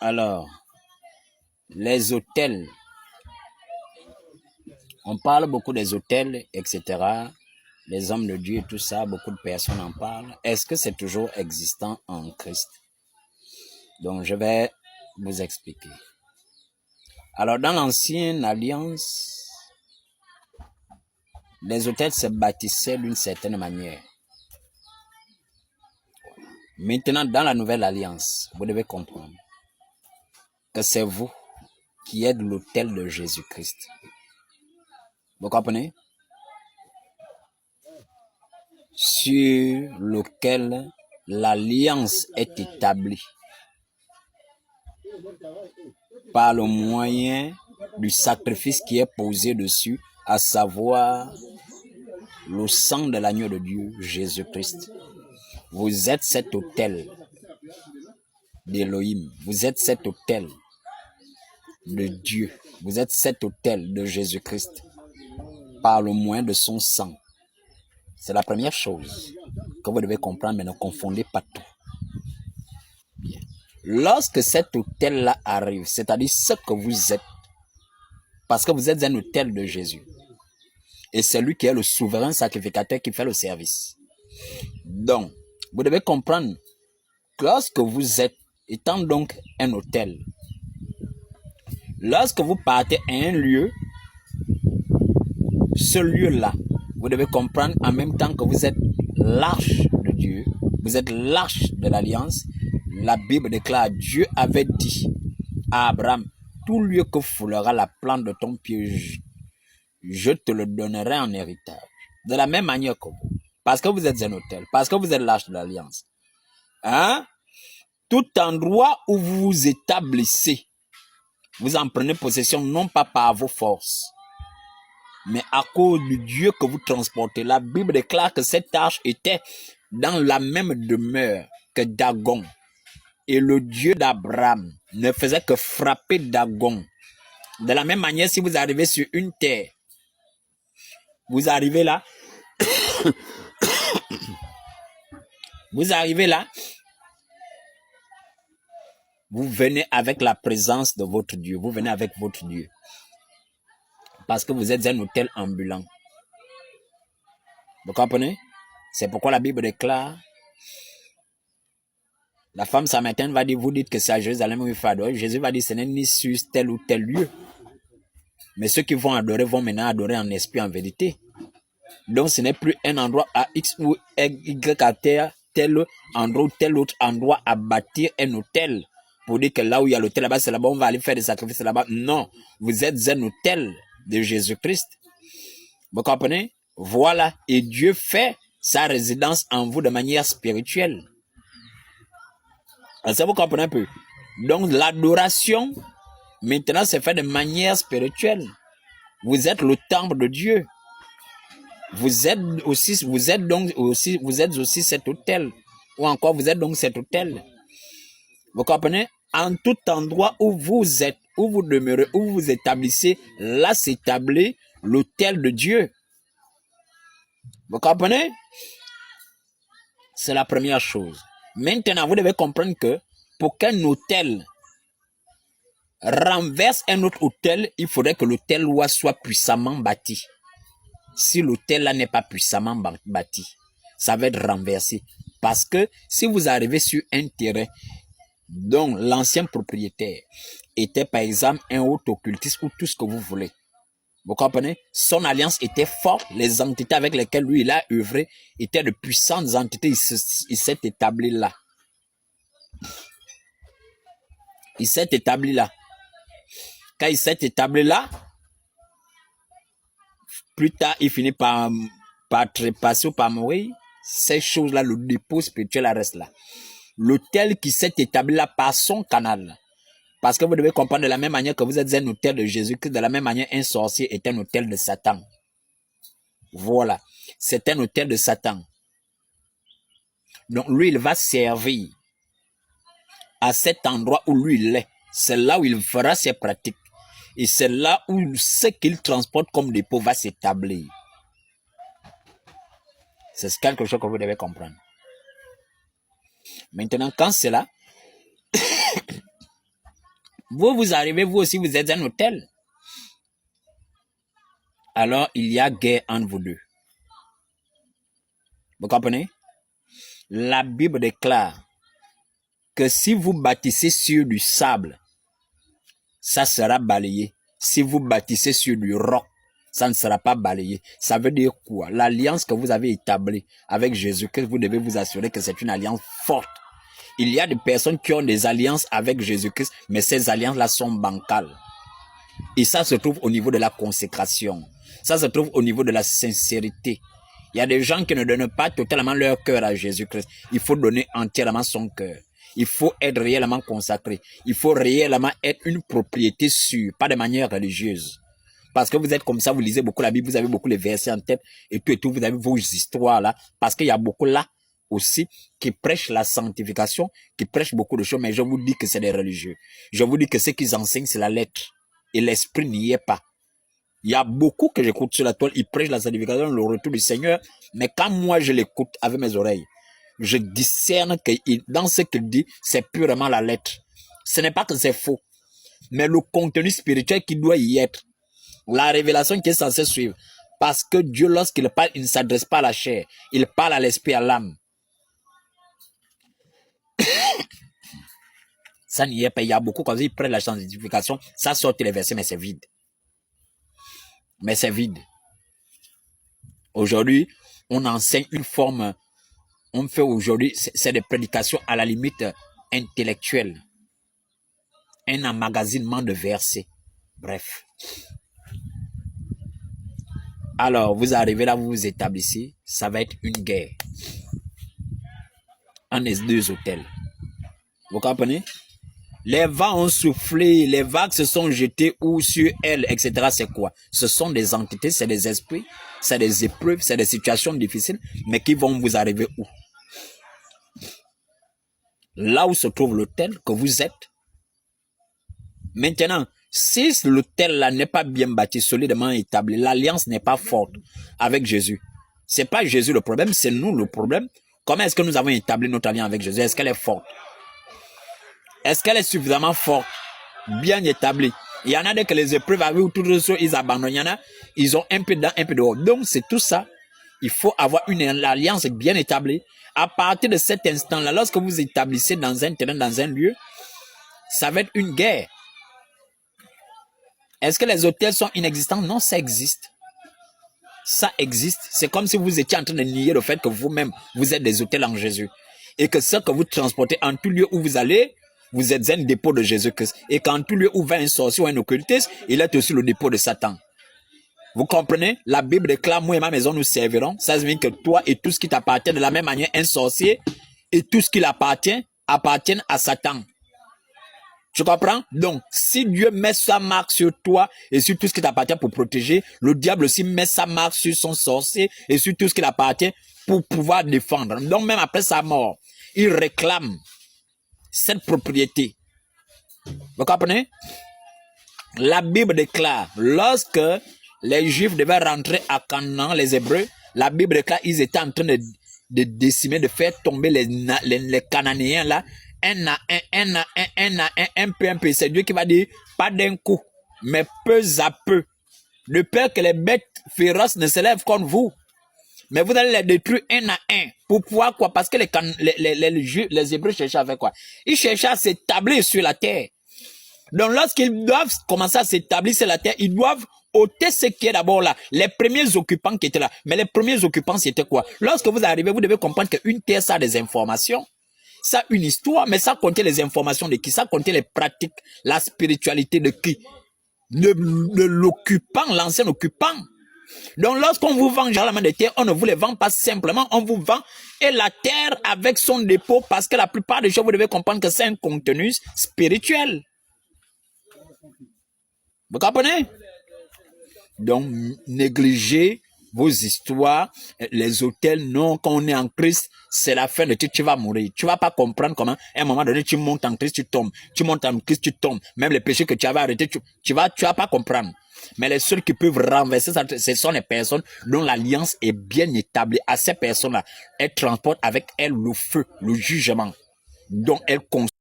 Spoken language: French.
Alors, les hôtels, on parle beaucoup des hôtels, etc. Les hommes de Dieu et tout ça, beaucoup de personnes en parlent. Est-ce que c'est toujours existant en Christ? Donc, je vais vous expliquer. Alors, dans l'ancienne alliance, les hôtels se bâtissaient d'une certaine manière. Maintenant, dans la nouvelle alliance, vous devez comprendre que c'est vous qui êtes l'autel de Jésus-Christ. Vous comprenez? Sur lequel l'alliance est établie par le moyen du sacrifice qui est posé dessus, à savoir le sang de l'agneau de Dieu, Jésus-Christ. Vous êtes cet autel d'Élohim, vous êtes cet autel de Dieu, vous êtes cet autel de Jésus-Christ par le moyen de son sang. C'est la première chose que vous devez comprendre, mais ne confondez pas tout. Bien. Lorsque cet autel-là arrive, c'est-à-dire ce que vous êtes, parce que vous êtes un autel de Jésus, et c'est lui qui est le souverain sacrificateur qui fait le service. Donc, vous devez comprendre que lorsque vous êtes, étant donc un autel, lorsque vous partez à un lieu, ce lieu-là, vous devez comprendre en même temps que vous êtes l'arche de Dieu, vous êtes l'arche de l'alliance. La Bible déclare, Dieu avait dit à Abraham, tout lieu que foulera la plante de ton pied, je te le donnerai en héritage. De la même manière que vous, parce que vous êtes un autel, parce que vous êtes l'arche de l'alliance. Hein? Tout endroit où vous vous établissez, vous en prenez possession non pas par vos forces, mais à cause du Dieu que vous transportez. La Bible déclare que cette arche était dans la même demeure que Dagon. Et le Dieu d'Abraham ne faisait que frapper Dagon. De la même manière, si vous arrivez sur une terre, vous arrivez là, vous venez avec la présence de votre Dieu, vous venez avec votre Dieu. Parce que vous êtes un autel ambulant. Vous comprenez? C'est pourquoi la Bible déclare, la femme samaritaine va dire, vous dites que c'est à Jérusalem où il faut adorer. Jésus va dire, ce n'est ni sur tel ou tel lieu. Mais ceux qui vont adorer vont maintenant adorer en esprit, en vérité. Donc ce n'est plus un endroit à X ou Y à terre, tel endroit ou tel autre endroit à bâtir un hôtel. Pour dire que là où il y a l'hôtel, là-bas, c'est là-bas, on va aller faire des sacrifices là-bas. Non, vous êtes un hôtel de Jésus-Christ. Vous comprenez? Voilà, et Dieu fait sa résidence en vous de manière spirituelle. Ça, vous comprenez un peu? Donc l'adoration, maintenant, c'est fait de manière spirituelle. Vous êtes le temple de Dieu. Vous êtes aussi cet hôtel. Ou encore, vous êtes donc cet hôtel. Vous comprenez? En tout endroit où vous êtes, où vous demeurez, où vous vous établissez, là s'établit l'hôtel de Dieu. Vous comprenez? C'est la première chose. Maintenant, vous devez comprendre que pour qu'un hôtel renverse un autre hôtel, il faudrait que l'hôtel soit puissamment bâti. Si l'hôtel là n'est pas puissamment bâti, ça va être renversé. Parce que si vous arrivez sur un terrain dont l'ancien propriétaire était par exemple un haut occultiste ou tout ce que vous voulez, vous comprenez? Son alliance était forte, les entités avec lesquelles lui il a œuvré étaient de puissantes entités, il s'est établi là. Il s'est établi là. Quand il s'est établi là, plus tard, il finit par trépasser ou par mourir. Ces choses-là, le dépôt spirituel reste là. L'autel qui s'est établi là par son canal. Parce que vous devez comprendre de la même manière que vous êtes un autel de Jésus-Christ, de la même manière, un sorcier est un autel de Satan. Voilà. C'est un autel de Satan. Donc, lui, il va servir à cet endroit où lui, il est. C'est là où il fera ses pratiques. Et c'est là où ce qu'il transporte comme dépôt va s'établir. C'est quelque chose que vous devez comprendre. Maintenant, quand c'est là, Vous arrivez, vous aussi, vous êtes un hôtel. Alors, il y a guerre entre vous deux. Vous comprenez? La Bible déclare que si vous bâtissez sur du sable, ça sera balayé. Si vous bâtissez sur du roc, ça ne sera pas balayé. Ça veut dire quoi? L'alliance que vous avez établie avec Jésus-Christ, vous devez vous assurer que c'est une alliance forte. Il y a des personnes qui ont des alliances avec Jésus-Christ, mais ces alliances-là sont bancales. Et ça se trouve au niveau de la consécration. Ça se trouve au niveau de la sincérité. Il y a des gens qui ne donnent pas totalement leur cœur à Jésus-Christ. Il faut donner entièrement son cœur. Il faut être réellement consacré. Il faut réellement être une propriété sûre, pas de manière religieuse. Parce que vous êtes comme ça, vous lisez beaucoup la Bible, vous avez beaucoup les versets en tête et tout, vous avez vos histoires là. Parce qu'il y a beaucoup là aussi qui prêchent la sanctification, qui prêchent beaucoup de choses, mais je vous dis que c'est des religieux. Je vous dis que ce qu'ils enseignent, c'est la lettre. Et l'esprit n'y est pas. Il y a beaucoup que j'écoute sur la toile, ils prêchent la sanctification, le retour du Seigneur, mais quand moi je l'écoute avec mes oreilles, je discerne que dans ce qu'il dit, c'est purement la lettre. Ce n'est pas que c'est faux, mais le contenu spirituel qui doit y être, la révélation qui est censée suivre. Parce que Dieu, lorsqu'il parle, il ne s'adresse pas à la chair, il parle à l'esprit, à l'âme. Ça n'y est pas. Il y a beaucoup quand ils prennent la sanctification, ça sort les versets, mais c'est vide. Mais c'est vide. Aujourd'hui, on enseigne une forme, on fait aujourd'hui, c'est des prédications à la limite intellectuelle. Un emmagasinement de versets. Bref. Alors, vous arrivez là, vous vous établissez, ça va être une guerre. En les deux hôtels. Vous comprenez? Les vents ont soufflé, les vagues se sont jetées ou sur elles, etc. C'est quoi? Ce sont des entités, c'est des esprits, c'est des épreuves, c'est des situations difficiles, mais qui vont vous arriver où? Là où se trouve l'hôtel que vous êtes. Maintenant, si l'hôtel là n'est pas bien bâti, solidement établi, l'alliance n'est pas forte avec Jésus. C'est pas Jésus le problème, c'est nous le problème. Comment est-ce que nous avons établi notre alliance avec Jésus? Est-ce qu'elle est forte? Est-ce qu'elle est suffisamment forte, bien établie? Il y en a que les épreuves arrivent où toutes les choses, ils abandonnent. Il y en a, ils ont un peu dedans, un peu dehors. Donc, c'est tout ça. Il faut avoir une alliance bien établie. À partir de cet instant-là, lorsque vous établissez dans un terrain, dans un lieu, ça va être une guerre. Est-ce que les hôtels sont inexistants? Non, ça existe. Ça existe. C'est comme si vous étiez en train de nier le fait que vous-même, vous êtes des hôtels en Jésus. Et que ce que vous transportez en tout lieu où vous allez, vous êtes un dépôt de Jésus-Christ. Et qu'en tout lieu où va un sorcier ou un occultiste, il est aussi le dépôt de Satan. Vous comprenez? La Bible déclare, moi et ma maison nous servirons. Ça veut dire que toi et tout ce qui t'appartient, de la même manière, un sorcier et tout ce qui l'appartient, appartiennent à Satan. Tu comprends? Donc, si Dieu met sa marque sur toi et sur tout ce qui t'appartient pour protéger, le diable aussi met sa marque sur son sorcier et sur tout ce qui l'appartient pour pouvoir défendre. Donc, même après sa mort, il réclame cette propriété. Vous comprenez? La Bible déclare, lorsque les Juifs devaient rentrer à Canaan, les Hébreux, la Bible déclare qu'ils étaient en train de décimer, de faire tomber les Cananéens là, un peu. C'est Dieu qui va dire, pas d'un coup, mais peu à peu. De peur que les bêtes féroces ne s'élèvent contre vous. Mais vous allez les détruire un à un. Pour pouvoir quoi? Parce que les Hébreux cherchaient à faire quoi? Ils cherchaient à s'établir sur la terre. Donc lorsqu'ils doivent commencer à s'établir sur la terre, ils doivent ôter ce qui est d'abord là. Les premiers occupants qui étaient là. Mais les premiers occupants, c'était quoi? Lorsque vous arrivez, vous devez comprendre qu'une terre, ça a des informations. Ça a une histoire, mais ça contient les informations de qui? Ça contient les pratiques, la spiritualité de qui? De l'occupant, l'ancien occupant. Donc lorsqu'on vous vend généralement des terres, on ne vous les vend pas simplement, on vous vend et la terre avec son dépôt, parce que la plupart des choses, vous devez comprendre que c'est un contenu spirituel. Vous comprenez? Donc, négligez vos histoires, les hôtels, non, quand on est en Christ, c'est la fin de tout, tu vas mourir. Tu vas pas comprendre comment, à un moment donné, tu montes en Christ, tu tombes. Tu montes en Christ, tu tombes. Même les péchés que tu avais arrêtés, tu vas pas comprendre. Mais les seuls qui peuvent renverser ça, ce sont les personnes dont l'alliance est bien établie. À ces personnes-là, elles transportent avec elles le feu, le jugement, dont elles consomment.